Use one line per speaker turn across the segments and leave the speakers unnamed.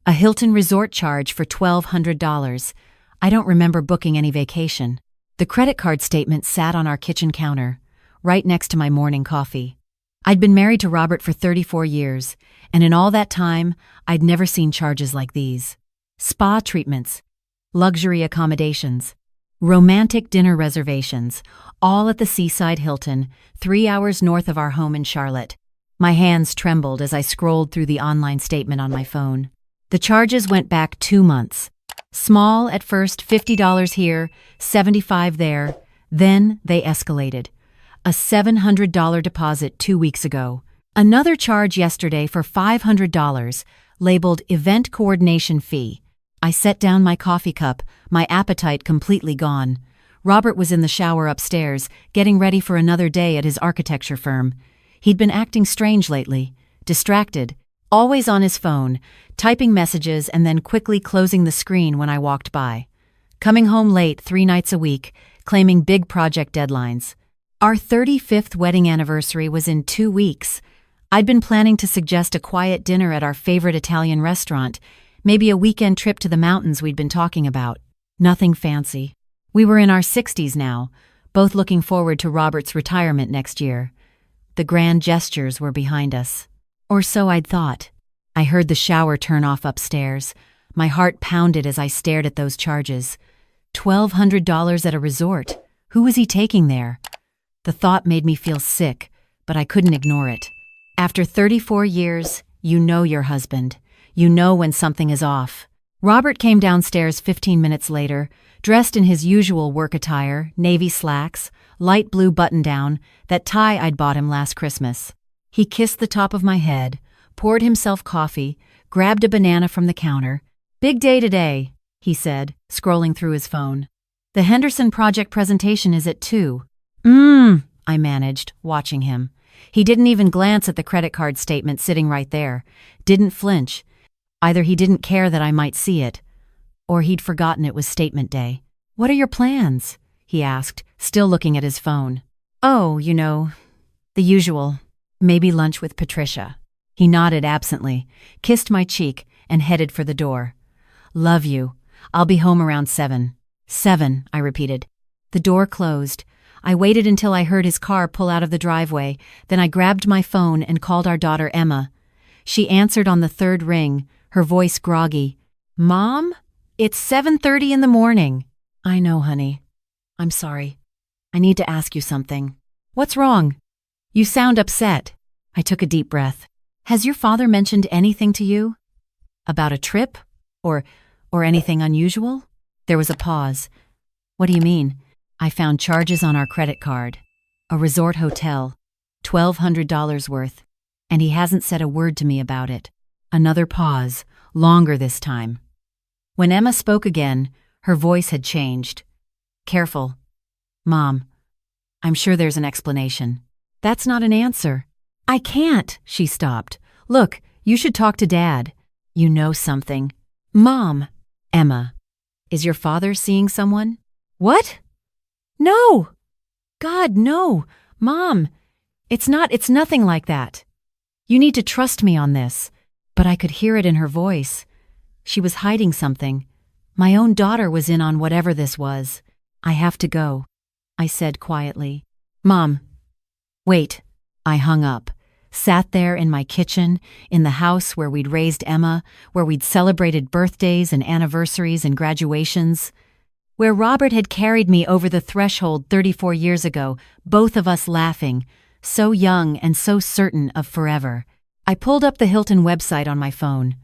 A Hilton resort charge for $1,200. I don't remember booking any vacation. The credit card statement sat on our kitchen counter, right next to my morning coffee. I'd been married to Robert for 34 years, and in all that time, I'd never seen charges like these. Spa treatments, luxury accommodations, romantic dinner reservations, all at the Seaside Hilton, 3 hours north of our home in Charlotte. My hands trembled as I scrolled through the online statement on my phone. The charges went back 2 months. Small at first, $50 here, $75 there. Then they escalated. A $700 deposit 2 weeks ago. Another charge yesterday for $500, labeled event coordination fee. I set down my coffee cup, my appetite completely gone. Robert was in the shower upstairs, getting ready for another day at his architecture firm. He'd been acting strange lately, distracted, always on his phone, typing messages and then quickly closing the screen when I walked by. Coming home late 3 nights a week, claiming big project deadlines. Our 35th wedding anniversary was in 2 weeks. I'd been planning to suggest a quiet dinner at our favorite Italian restaurant, maybe a weekend trip to the mountains we'd been talking about. Nothing fancy. We were in our 60s now, both looking forward to Robert's retirement next year. The grand gestures were behind us. Or so I'd thought. I heard the shower turn off upstairs. My heart pounded as I stared at those charges. $1,200 at a resort. Who was he taking there? The thought made me feel sick, but I couldn't ignore it. After 34 years, you know your husband. You know when something is off. Robert came downstairs 15 minutes later, dressed in his usual work attire, navy slacks, light blue button-down, that tie I'd bought him last Christmas. He kissed the top of my head, poured himself coffee, grabbed a banana from the counter. "Big day today," he said, scrolling through his phone. "The Henderson project presentation is at 2. I managed, watching him. He didn't even glance at the credit card statement sitting right there. Didn't flinch. Either he didn't care that I might see it, or he'd forgotten it was statement day. "What are your plans?" he asked, still looking at his phone. "Oh, you know, the usual. Maybe lunch with Patricia." He nodded absently, kissed my cheek, and headed for the door. "Love you. I'll be home around 7. 7, I repeated. The door closed. I waited until I heard his car pull out of the driveway, then I grabbed my phone and called our daughter Emma. She answered on the 3rd ring, her voice groggy. "Mom? It's 7:30 in the morning." "I know, honey. I'm sorry. I need to ask you something." "What's wrong? You sound upset." I took a deep breath. "Has your father mentioned anything to you? About a trip? Or anything unusual?" There was a pause. "What do you mean?" "I found charges on our credit card. A resort hotel. $1,200 worth. And he hasn't said a word to me about it." Another pause, longer this time. When Emma spoke again, her voice had changed. "Careful. Mom, I'm sure there's an explanation." "That's not an answer." "I can't," she stopped. "Look, you should talk to Dad. You know something." "Mom." "Emma, is your father seeing someone?" "What? No! God, no! Mom, it's nothing like that. You need to trust me on this." But I could hear it in her voice. She was hiding something. My own daughter was in on whatever this was. "I have to go," I said quietly. "Mom, wait." I hung up, sat there in my kitchen, in the house where we'd raised Emma, where we'd celebrated birthdays and anniversaries and graduations, where Robert had carried me over the threshold 34 years ago, both of us laughing, so young and so certain of forever. I pulled up the Hilton website on my phone.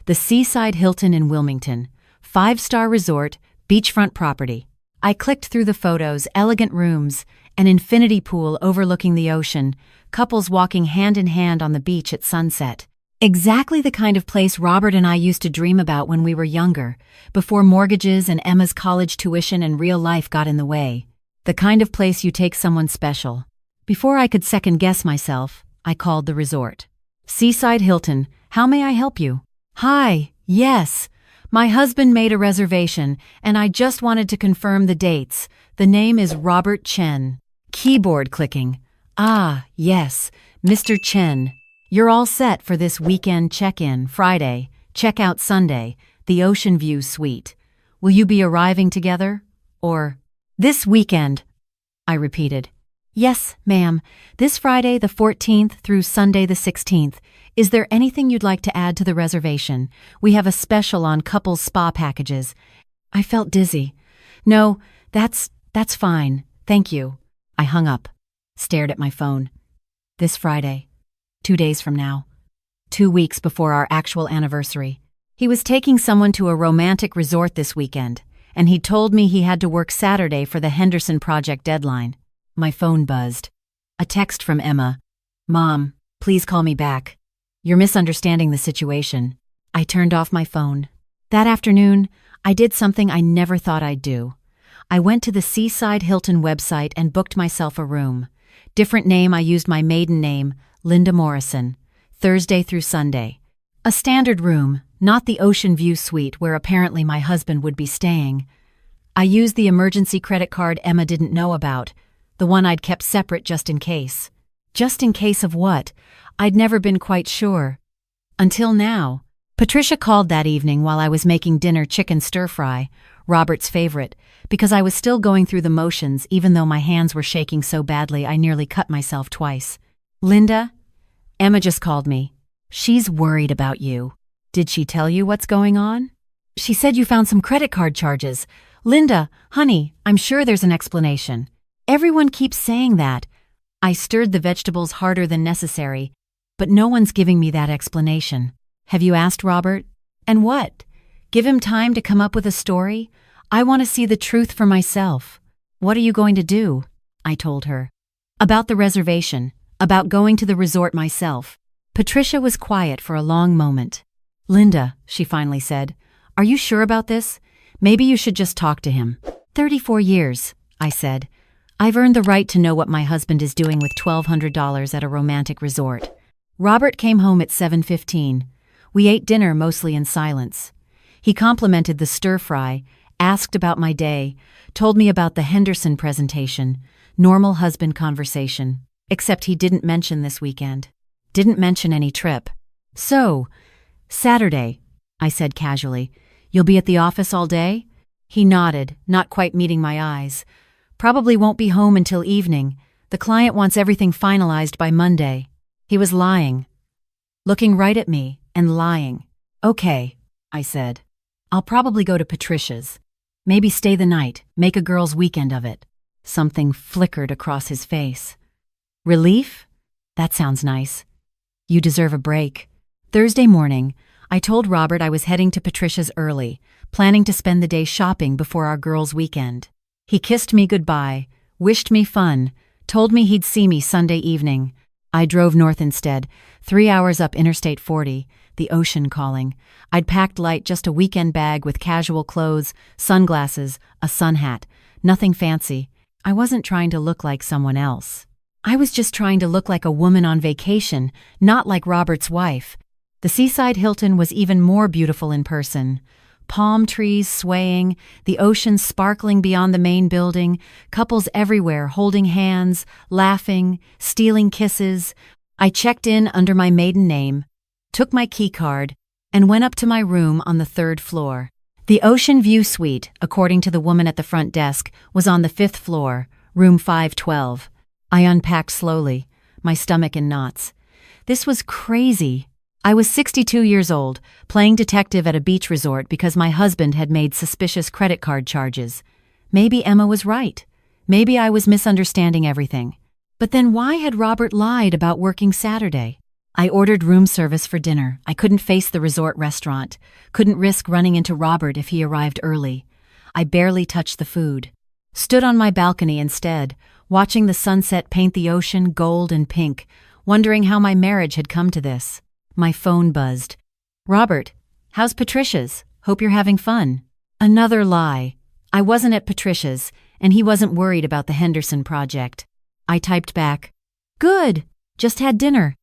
The Seaside Hilton in Wilmington, 5-star resort, beachfront property. I clicked through the photos, elegant rooms, an infinity pool overlooking the ocean, couples walking hand in hand on the beach at sunset. Exactly the kind of place Robert and I used to dream about when we were younger, before mortgages and Emma's college tuition and real life got in the way. The kind of place you take someone special. Before I could second-guess myself, I called the resort. "Seaside Hilton, how may I help you?" "Hi, yes. My husband made a reservation, and I just wanted to confirm the dates. The name is Robert Chen." Keyboard clicking. "Ah, yes, Mr. Chen. You're all set for this weekend check-in, Friday, Check out Sunday, the Ocean View Suite. Will you be arriving together? Or, this weekend, I repeated. Yes, ma'am. This Friday the 14th through Sunday the 16th. Is there anything you'd like to add to the reservation? We have a special on couples spa packages. I felt dizzy. No, that's fine. Thank you. I hung up, stared at my phone. This Friday. 2 days from now. 2 weeks before our actual anniversary. He was taking someone to a romantic resort this weekend, and he told me he had to work Saturday for the Henderson project deadline. My phone buzzed. A text from Emma. Mom, please call me back. You're misunderstanding the situation. I turned off my phone. That afternoon, I did something I never thought I'd do. I went to the Seaside Hilton website and booked myself a room. Different name, I used my maiden name, Linda Morrison. Thursday through Sunday. A standard room, not the Ocean View Suite where apparently my husband would be staying. I used the emergency credit card Emma didn't know about, the one I'd kept separate just in case. Just in case of what? I'd never been quite sure. Until now. Patricia called that evening while I was making dinner chicken stir-fry, Robert's favorite, because I was still going through the motions even though my hands were shaking so badly I nearly cut myself twice. Linda? Emma just called me. She's worried about you. Did she tell you what's going on? She said you found some credit card charges. Linda, honey, I'm sure there's an explanation. Everyone keeps saying that. I stirred the vegetables harder than necessary, but no one's giving me that explanation. Have you asked Robert? And what? Give him time to come up with a story? I want to see the truth for myself. What are you going to do? I told her. About the reservation, about going to the resort myself. Patricia was quiet for a long moment. Linda, she finally said, are you sure about this? Maybe you should just talk to him. 34 years, I said. I've earned the right to know what my husband is doing with $1,200 at a romantic resort. Robert came home at 7:15. We ate dinner mostly in silence. He complimented the stir-fry, asked about my day, told me about the Henderson presentation, normal husband conversation, except he didn't mention this weekend. Didn't mention any trip. So, Saturday, I said casually, you'll be at the office all day? He nodded, not quite meeting my eyes. Probably won't be home until evening. The client wants everything finalized by Monday. He was lying. Looking right at me and lying. Okay, I said. I'll probably go to Patricia's. Maybe stay the night, make a girls' weekend of it. Something flickered across his face. Relief? That sounds nice. You deserve a break. Thursday morning, I told Robert I was heading to Patricia's early, planning to spend the day shopping before our girls' weekend. He kissed me goodbye, wished me fun, told me he'd see me Sunday evening. I drove north instead, 3 hours up Interstate 40, the ocean calling. I'd packed light, just a weekend bag with casual clothes, sunglasses, a sun hat. Nothing fancy. I wasn't trying to look like someone else. I was just trying to look like a woman on vacation, not like Robert's wife. The Seaside Hilton was even more beautiful in person. Palm trees swaying, the ocean sparkling beyond the main building, couples everywhere holding hands, laughing, stealing kisses. I checked in under my maiden name, took my key card, and went up to my room on the 3rd floor. The Ocean View Suite, according to the woman at the front desk, was on the 5th floor, room 512. I unpacked slowly, my stomach in knots. This was crazy. I was 62 years old, playing detective at a beach resort because my husband had made suspicious credit card charges. Maybe Emma was right. Maybe I was misunderstanding everything. But then why had Robert lied about working Saturday? I ordered room service for dinner. I couldn't face the resort restaurant, couldn't risk running into Robert if he arrived early. I barely touched the food. Stood on my balcony instead, watching the sunset paint the ocean gold and pink, wondering how my marriage had come to this. My phone buzzed. Robert, how's Patricia's? Hope you're having fun. Another lie. I wasn't at Patricia's, and he wasn't worried about the Henderson project. I typed back, good, just had dinner.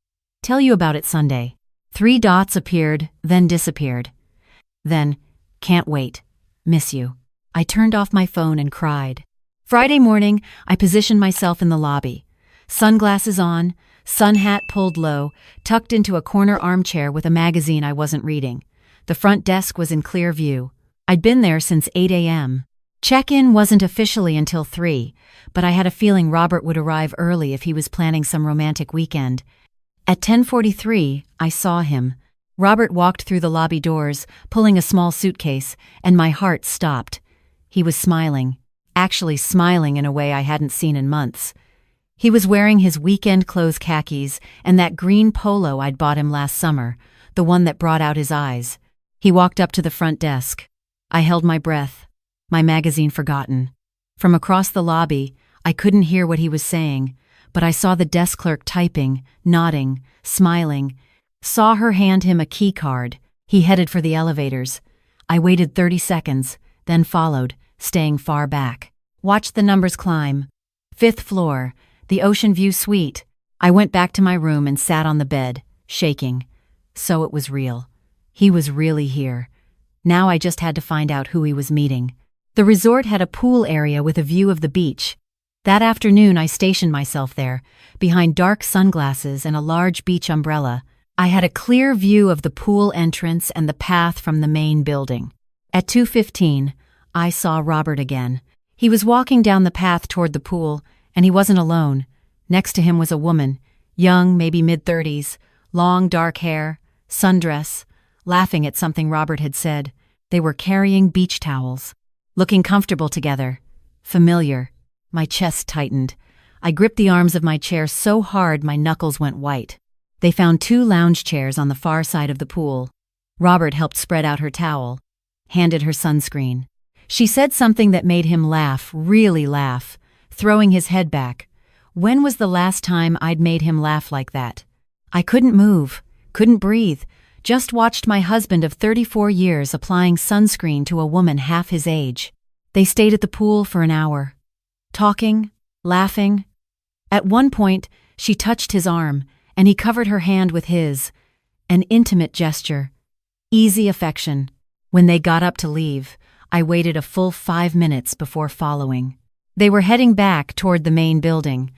Tell you about it Sunday. 3 dots appeared, then disappeared. Then, can't wait. Miss you. I turned off my phone and cried. Friday morning, I positioned myself in the lobby. Sunglasses on, sun hat pulled low, tucked into a corner armchair with a magazine I wasn't reading. The front desk was in clear view. I'd been there since 8 a.m. Check-in wasn't officially until 3, but I had a feeling Robert would arrive early if he was planning some romantic weekend. At 10:43, I saw him. Robert walked through the lobby doors, pulling a small suitcase, and my heart stopped. He was smiling, actually smiling in a way I hadn't seen in months. He was wearing his weekend clothes khakis and that green polo I'd bought him last summer, the one that brought out his eyes. He walked up to the front desk. I held my breath, my magazine forgotten. From across the lobby, I couldn't hear what he was saying, but I saw the desk clerk typing, nodding, smiling. Saw her hand him a key card. He headed for the elevators. I waited 30 seconds, then followed, staying far back. Watched the numbers climb. 5th floor, the ocean view suite. I went back to my room and sat on the bed, shaking. So it was real. He was really here. Now I just had to find out who he was meeting. The resort had a pool area with a view of the beach. That afternoon I stationed myself there, behind dark sunglasses and a large beach umbrella. I had a clear view of the pool entrance and the path from the main building. At 2:15, I saw Robert again. He was walking down the path toward the pool, and he wasn't alone. Next to him was a woman, young, maybe mid-30s, long dark hair, sundress, laughing at something Robert had said. They were carrying beach towels, looking comfortable together. Familiar. My chest tightened. I gripped the arms of my chair so hard my knuckles went white. They found 2 lounge chairs on the far side of the pool. Robert helped spread out her towel, handed her sunscreen. She said something that made him laugh, really laugh, throwing his head back. When was the last time I'd made him laugh like that? I couldn't move, couldn't breathe, just watched my husband of 34 years applying sunscreen to a woman half his age. They stayed at the pool for an hour, talking, laughing. At one point, she touched his arm, and he covered her hand with his. An intimate gesture. Easy affection. When they got up to leave, I waited a full 5 minutes before following. They were heading back toward the main building.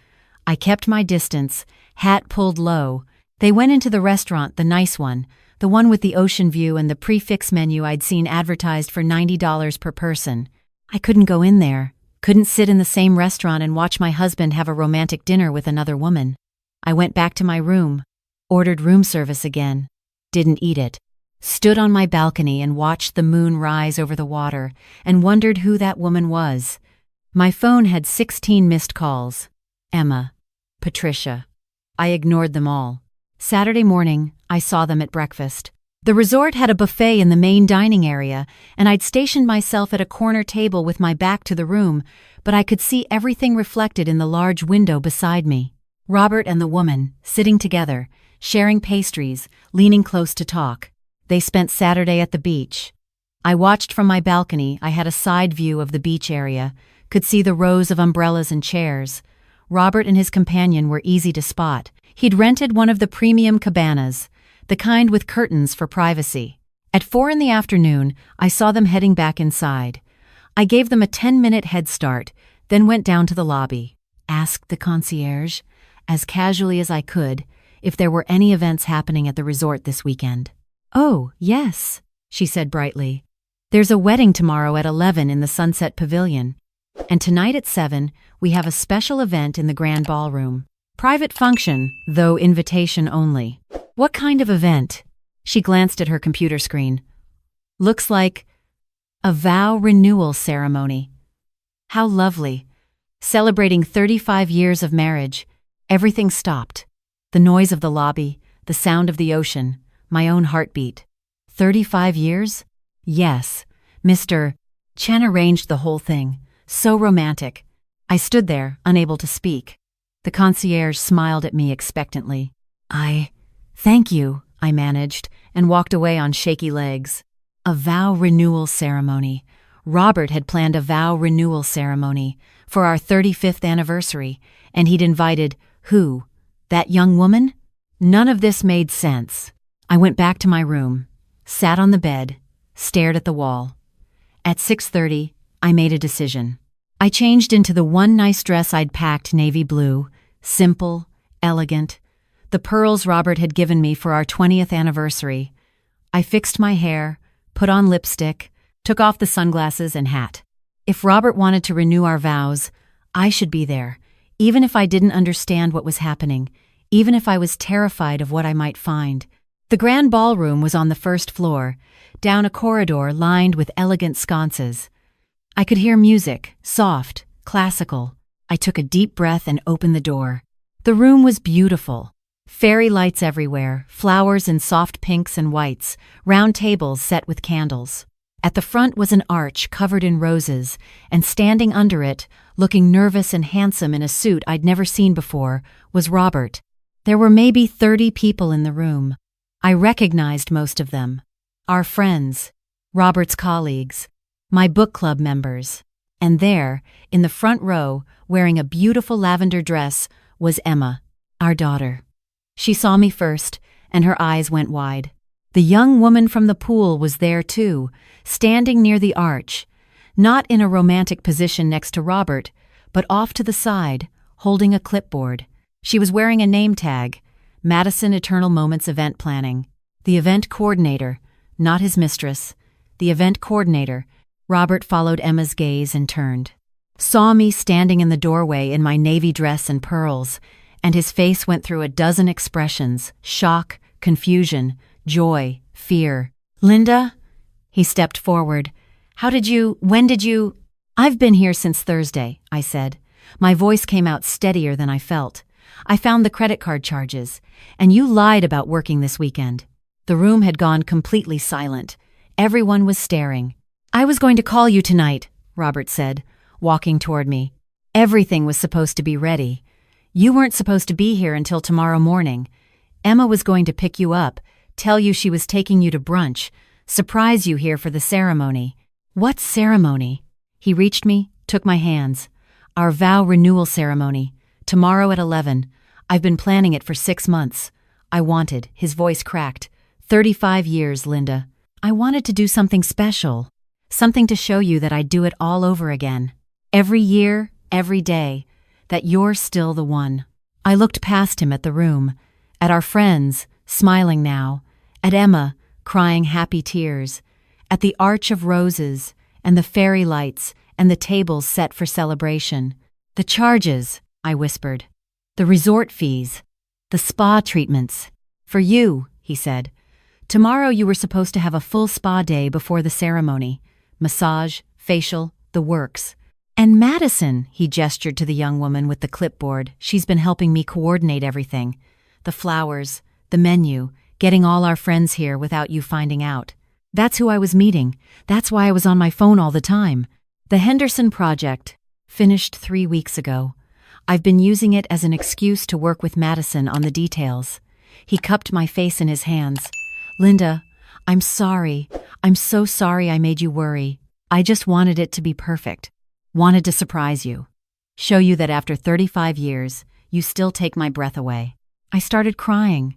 I kept my distance, hat pulled low. They went into the restaurant, the nice one, the one with the ocean view and the prix-fixe menu I'd seen advertised for $90 per person. I couldn't go in there, couldn't sit in the same restaurant and watch my husband have a romantic dinner with another woman. I went back to my room, ordered room service again, didn't eat it, stood on my balcony and watched the moon rise over the water and wondered who that woman was. My phone had 16 missed calls. Emma, Patricia. I ignored them all. Saturday morning, I saw them at breakfast. The resort had a buffet in the main dining area, and I'd stationed myself at a corner table with my back to the room, but I could see everything reflected in the large window beside me. Robert and the woman, sitting together, sharing pastries, leaning close to talk. They spent Saturday at the beach. I watched from my balcony. I had a side view of the beach area, could see the rows of umbrellas and chairs. Robert and his companion were easy to spot. He'd rented one of the premium cabanas, the kind with curtains for privacy. At 4 in the afternoon, I saw them heading back inside. I gave them a 10-minute head start, then went down to the lobby. Asked the concierge, as casually as I could, if there were any events happening at the resort this weekend. "Oh, yes," she said brightly. "There's a wedding tomorrow at 11 in the Sunset Pavilion. And tonight at 7, we have a special event in the Grand Ballroom. Private function, though invitation only." "What kind of event?" She glanced at her computer screen. "Looks like a vow renewal ceremony." How lovely. Celebrating 35 years of marriage. Everything stopped. The noise of the lobby, the sound of the ocean, my own heartbeat. 35 years? Yes. Mr. Chen arranged the whole thing. So romantic. I stood there, unable to speak. The concierge smiled at me expectantly. Thank you, I managed, and walked away on shaky legs. A vow renewal ceremony. Robert had planned a vow renewal ceremony for our 35th anniversary, and he'd invited who? That young woman? None of this made sense. I went back to my room, sat on the bed, stared at the wall. At 6:30, I made a decision. I changed into the one nice dress I'd packed, navy blue, simple, elegant, the pearls Robert had given me for our 20th anniversary. I fixed my hair, put on lipstick, took off the sunglasses and hat. If Robert wanted to renew our vows, I should be there, even if I didn't understand what was happening, even if I was terrified of what I might find. The grand ballroom was on the first floor, down a corridor lined with elegant sconces. I could hear music, soft, classical. I took a deep breath and opened the door. The room was beautiful. Fairy lights everywhere, flowers in soft pinks and whites, round tables set with candles. At the front was an arch covered in roses, and standing under it, looking nervous and handsome in a suit I'd never seen before, was Robert. There were maybe 30 people in the room. I recognized most of them. Our friends, Robert's colleagues, my book club members. And there, in the front row, wearing a beautiful lavender dress, was Emma, our daughter. She saw me first, and her eyes went wide. The young woman from the pool was there too, standing near the arch, not in a romantic position next to Robert, but off to the side, holding a clipboard. She was wearing a name tag, Madison Eternal Moments Event Planning. The event coordinator, not his mistress. The event coordinator. Robert followed Emma's gaze and turned. Saw me standing in the doorway in my navy dress and pearls, and his face went through a dozen expressions: shock, confusion, joy, fear. "Linda?" He stepped forward. When did you? "I've been here since Thursday," I said. My voice came out steadier than I felt. "I found the credit card charges, and you lied about working this weekend." The room had gone completely silent. Everyone was staring. "I was going to call you tonight," Robert said, walking toward me. "Everything was supposed to be ready. You weren't supposed to be here until tomorrow morning. Emma was going to pick you up, tell you she was taking you to brunch, surprise you here for the ceremony." "What ceremony?" He reached me, took my hands. "Our vow renewal ceremony. Tomorrow at 11. I've been planning it for 6 months. I wanted," his voice cracked, 35 years, Linda. "I wanted to do something special. Something to show you that I'd do it all over again. Every year, every day, that you're still the one." I looked past him at the room, at our friends, smiling now, at Emma, crying happy tears, at the arch of roses, and the fairy lights, and the tables set for celebration. "The charges," I whispered. "The resort fees. The spa treatments. For you," he said. "Tomorrow you were supposed to have a full spa day before the ceremony. Massage, facial, the works. And Madison," he gestured to the young woman with the clipboard. "She's been helping me coordinate everything. The flowers, the menu, getting all our friends here without you finding out. That's who I was meeting. That's why I was on my phone all the time. The Henderson project, finished 3 weeks ago. I've been using it as an excuse to work with Madison on the details." He cupped my face in his hands. "Linda, I'm sorry. I'm so sorry I made you worry. I just wanted it to be perfect. Wanted to surprise you. Show you that after 35 years, you still take my breath away." I started crying.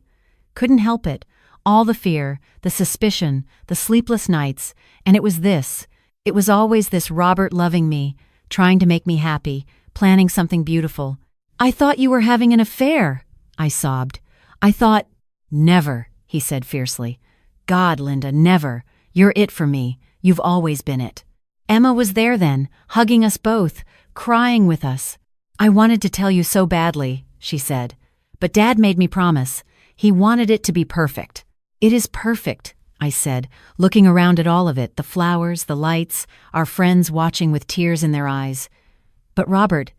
Couldn't help it. All the fear, the suspicion, the sleepless nights, and it was this. It was always this Robert loving me, trying to make me happy, planning something beautiful. "I thought you were having an affair," I sobbed. "I thought—" "Never," he said fiercely. "God, Linda, never. You're it for me. You've always been it." Emma was there then, hugging us both, crying with us. "I wanted to tell you so badly," she said. "But Dad made me promise. He wanted it to be perfect." "It is perfect," I said, looking around at all of it, the flowers, the lights, our friends watching with tears in their eyes. "But Robert,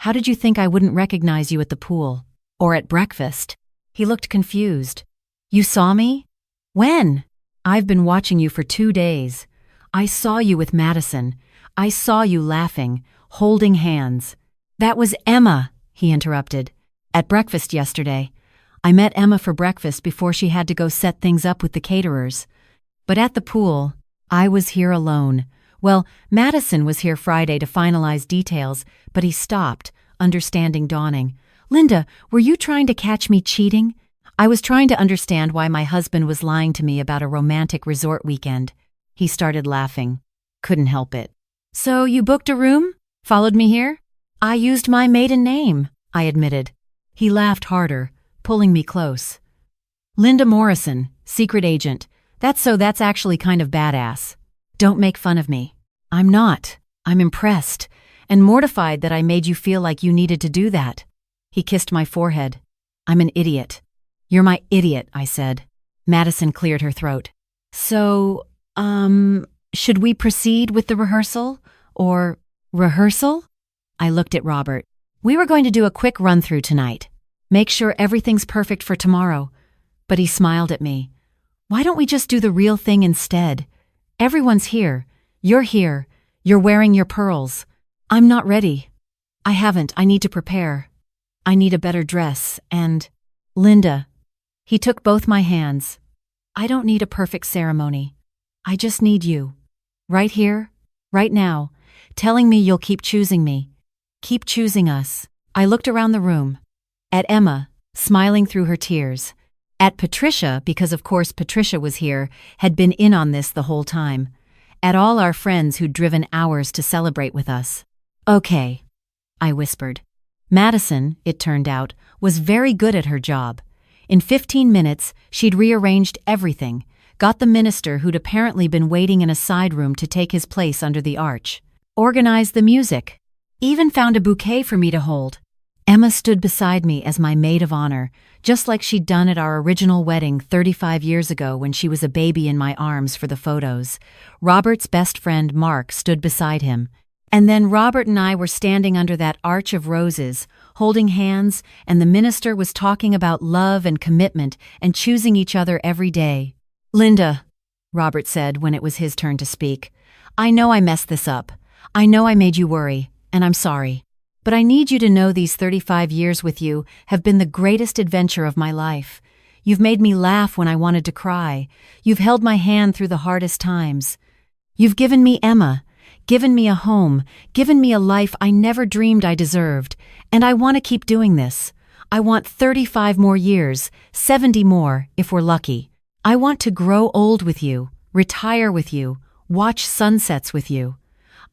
how did you think I wouldn't recognize you at the pool? Or at breakfast?" He looked confused. "You saw me? When?" "I've been watching you for 2 days. I saw you with Madison. I saw you laughing, holding hands." "That was Emma," he interrupted. "At breakfast yesterday. I met Emma for breakfast before she had to go set things up with the caterers. But at the pool, I was here alone. Well, Madison was here Friday to finalize details, but he stopped, understanding dawning. "Linda, were you trying to catch me cheating?" "I was trying to understand why my husband was lying to me about a romantic resort weekend." He started laughing. Couldn't help it. "So you booked a room? Followed me here?" "I used my maiden name," I admitted. He laughed harder, pulling me close. "Linda Morrison, secret agent, That's actually kind of badass. Don't make fun of me. I'm not. I'm impressed and mortified that I made you feel like you needed to do that. He kissed my forehead. I'm an idiot. You're my idiot, I said. Madison cleared her throat. So, should we proceed with the rehearsal? Or rehearsal? I looked at Robert. We were going to do a quick run-through tonight. Make sure everything's perfect for tomorrow. But he smiled at me. Why don't we just do the real thing instead? Everyone's here. You're here. You're wearing your pearls. I'm not ready. I haven't. I need to prepare. I need a better dress, and… Linda. He took both my hands. I don't need a perfect ceremony. I just need you. Right here, right now, telling me you'll keep choosing me. Keep choosing us. I looked around the room. At Emma, smiling through her tears. At Patricia, because of course Patricia was here, had been in on this the whole time. At all our friends who'd driven hours to celebrate with us. Okay, I whispered. Madison, it turned out, was very good at her job. In 15 minutes, she'd rearranged everything, got the minister who'd apparently been waiting in a side room to take his place under the arch, organized the music, even found a bouquet for me to hold. Emma stood beside me as my maid of honor, just like she'd done at our original wedding 35 years ago when she was a baby in my arms for the photos. Robert's best friend, Mark, stood beside him. And then Robert and I were standing under that arch of roses, holding hands, and the minister was talking about love and commitment and choosing each other every day. Linda, Robert said when it was his turn to speak, I know I messed this up. I know I made you worry, and I'm sorry. But I need you to know these 35 years with you have been the greatest adventure of my life. You've made me laugh when I wanted to cry. You've held my hand through the hardest times. You've given me Emma, given me a home, given me a life I never dreamed I deserved, and I want to keep doing this. I want 35 more years, 70 more, if we're lucky. I want to grow old with you, retire with you, watch sunsets with you.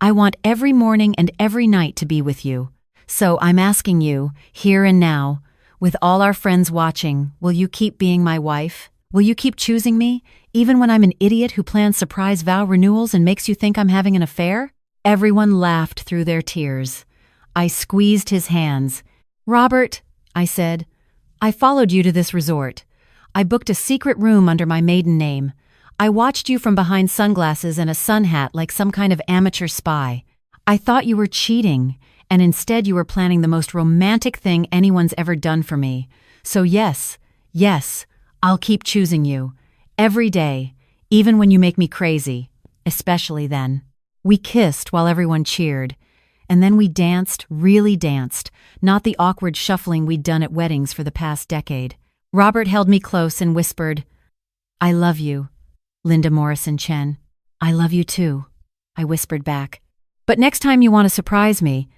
I want every morning and every night to be with you. So I'm asking you, here and now, with all our friends watching, will you keep being my wife? Will you keep choosing me, even when I'm an idiot who plans surprise vow renewals and makes you think I'm having an affair? Everyone laughed through their tears. I squeezed his hands. Robert, I said, I followed you to this resort. I booked a secret room under my maiden name. I watched you from behind sunglasses and a sun hat like some kind of amateur spy. I thought you were cheating, and instead you were planning the most romantic thing anyone's ever done for me. So yes, I'll keep choosing you. Every day, even when you make me crazy. Especially then. We kissed while everyone cheered. And then we danced, really danced, not the awkward shuffling we'd done at weddings for the past decade. Robert held me close and whispered, I love you, Linda Morrison Chen. I love you too, I whispered back. But next time you want to surprise me,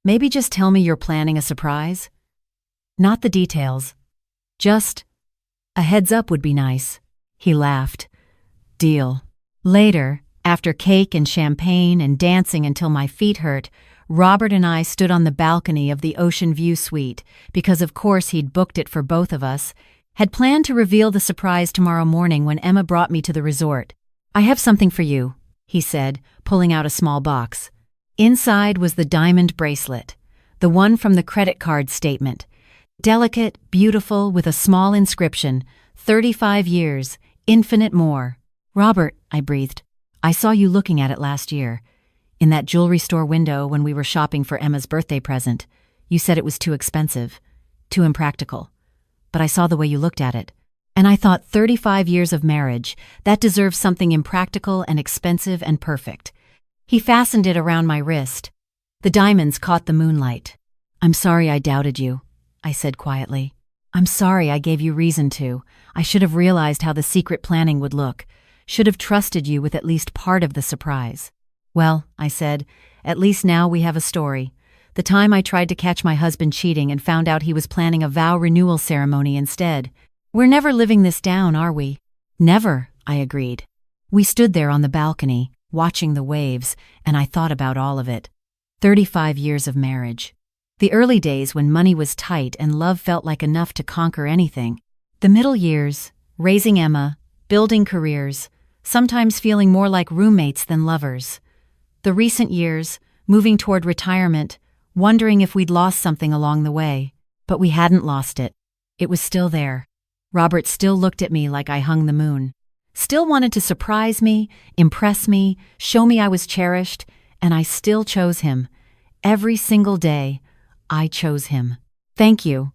maybe just tell me you're planning a surprise? Not the details. Just a heads up would be nice. He laughed. Deal. Later, after cake and champagne and dancing until my feet hurt, Robert and I stood on the balcony of the Ocean View Suite because of course he'd booked it for both of us, had planned to reveal the surprise tomorrow morning when Emma brought me to the resort. I have something for you, he said, pulling out a small box. Inside was the diamond bracelet, the one from the credit card statement. Delicate, beautiful, with a small inscription, 35 years, infinite more. Robert, I breathed. I saw you looking at it last year. In that jewelry store window when we were shopping for Emma's birthday present. You said it was too expensive, too impractical. But I saw the way you looked at it. And I thought 35 years of marriage, that deserves something impractical and expensive and perfect. He fastened it around my wrist. The diamonds caught the moonlight. I'm sorry I doubted you, I said quietly. I'm sorry I gave you reason to. I should have realized how the secret planning would look. Should have trusted you with at least part of the surprise. Well, I said, at least now we have a story. The time I tried to catch my husband cheating and found out he was planning a vow renewal ceremony instead. We're never living this down, are we? Never, I agreed. We stood there on the balcony, watching the waves, and I thought about all of it. 35 years of marriage. The early days when money was tight and love felt like enough to conquer anything. The middle years, raising Emma, building careers, sometimes feeling more like roommates than lovers. The recent years, moving toward retirement, wondering if we'd lost something along the way. But we hadn't lost it. It was still there. Robert still looked at me like I hung the moon. Still wanted to surprise me, impress me, show me I was cherished, and I still chose him. Every single day, I chose him. "Thank you,"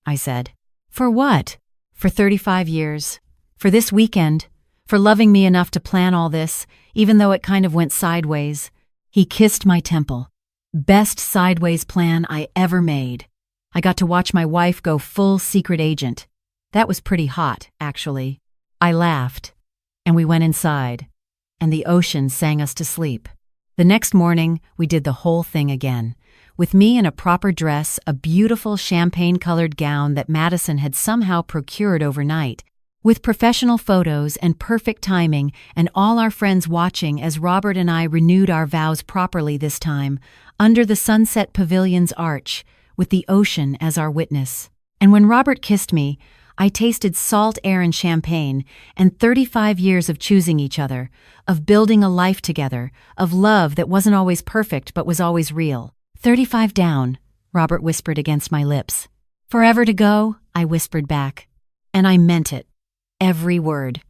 I said. "For what?" "For 35 years. For this weekend. For loving me enough to plan all this, even though it kind of went sideways." He kissed my temple. Best sideways plan I ever made. I got to watch my wife go full secret agent. That was pretty hot, actually. I laughed, and we went inside, and the ocean sang us to sleep. The next morning, we did the whole thing again, with me in a proper dress, a beautiful champagne-colored gown that Madison had somehow procured overnight, with professional photos and perfect timing, and all our friends watching as Robert and I renewed our vows properly this time, under the Sunset Pavilion's arch, with the ocean as our witness. And when Robert kissed me, I tasted salt air and champagne, and 35 years of choosing each other, of building a life together, of love that wasn't always perfect but was always real. 35 down, Robert whispered against my lips. "Forever to go," I whispered back. And I meant it. Every word.